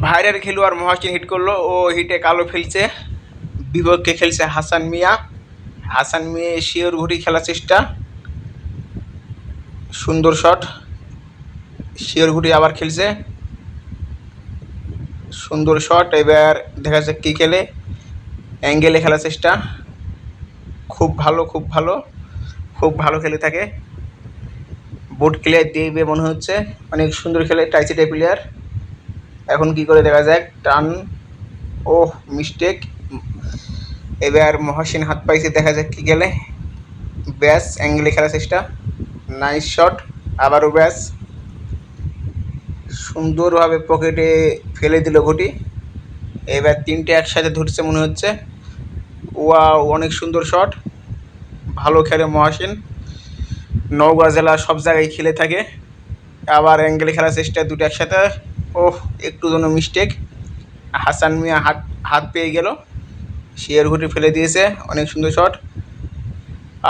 Viral খেলোয়াড় Mohsin hit করলো, ও হিটে কালো ফেলছে। বিপক্ষে খেলছে হাসান মিয়া। হাসান মিয়া শিওর ঘুরি খেলার চেষ্টা, সুন্দর শট। শিওর ঘুরি আবার খেলছে, সুন্দর শট। এবার দেখা যাচ্ছে কী খেলে, অ্যাঙ্গেলে খেলার চেষ্টা, খুব ভালো খুব ভালো খুব ভালো খেলে থাকে। বুট ক্লিয়ার দিবে মনে হচ্ছে, অনেক সুন্দর খেলে টাইসিটে প্লেয়ার। এখন কি করে দেখা যাক, টান, ও মিস্টেক। এবার মহাসিন হাত পাইছে, দেখা যাক কী খেলে। ব্যাস, অ্যাঙ্গেলে খেলার চেষ্টা, নাইস শট। আবারও ব্যাস, সুন্দরভাবে পকেটে ফেলে দিল ঘটি। এবার তিনটে একসাথে ধরছে মনে হচ্ছে। ওয়াও, অনেক সুন্দর শট, ভালো খেলে মহাসিন। নওগাঁ জেলা সব জায়গায় খেলে থাকে। আবার অ্যাঙ্গেলে খেলার চেষ্টা, দুটো একসাথে। ওহ, একটু জন্য মিস্টেক। হাসান মিয়া হাত হাত পেয়ে গেল, শিয়ার ঘুটি ফেলে দিয়েছে, অনেক সুন্দর শট।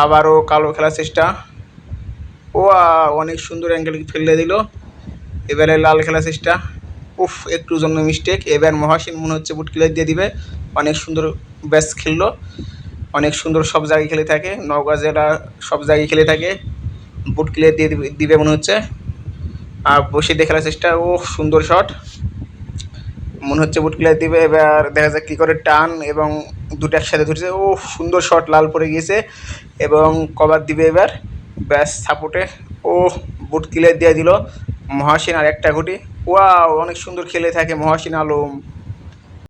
আবারও কালো খেলার চেষ্টা, ও অনেক সুন্দর অ্যাঙ্গেল ফেলে দিল। এবারে লাল খেলার চেষ্টা, উফ, একটু জন্য মিস্টেক। এবার মহাসিন মনে হচ্ছে বুট ক্লিয়ার দিয়ে দিবে। অনেক সুন্দর ব্যাস খেললো, অনেক সুন্দর, সব জায়গায় খেলে থাকে, নওগাঁ জেলা সব জায়গায় খেলে থাকে। বুট ক্লিয়ার দিয়ে দিবে মনে হচ্ছে। আর বসে দিয়ে খেলার চেষ্টা, ও সুন্দর শট, মনে হচ্ছে বুট ক্লিয়ার দিবে। এবার দেখা যাক কী করে, টান এবং দুটো একসাথে ধরছে। ও সুন্দর শট, লাল পড়ে গিয়েছে এবং কভার দিবে এবার। ব্যাস সাপোর্টে, ও বুট ক্লিয়ার দিয়ে দিল মহাসিন। আর একটা ঘটি, ওয়াও, অনেক সুন্দর খেলে থাকে মহাসিন আলম।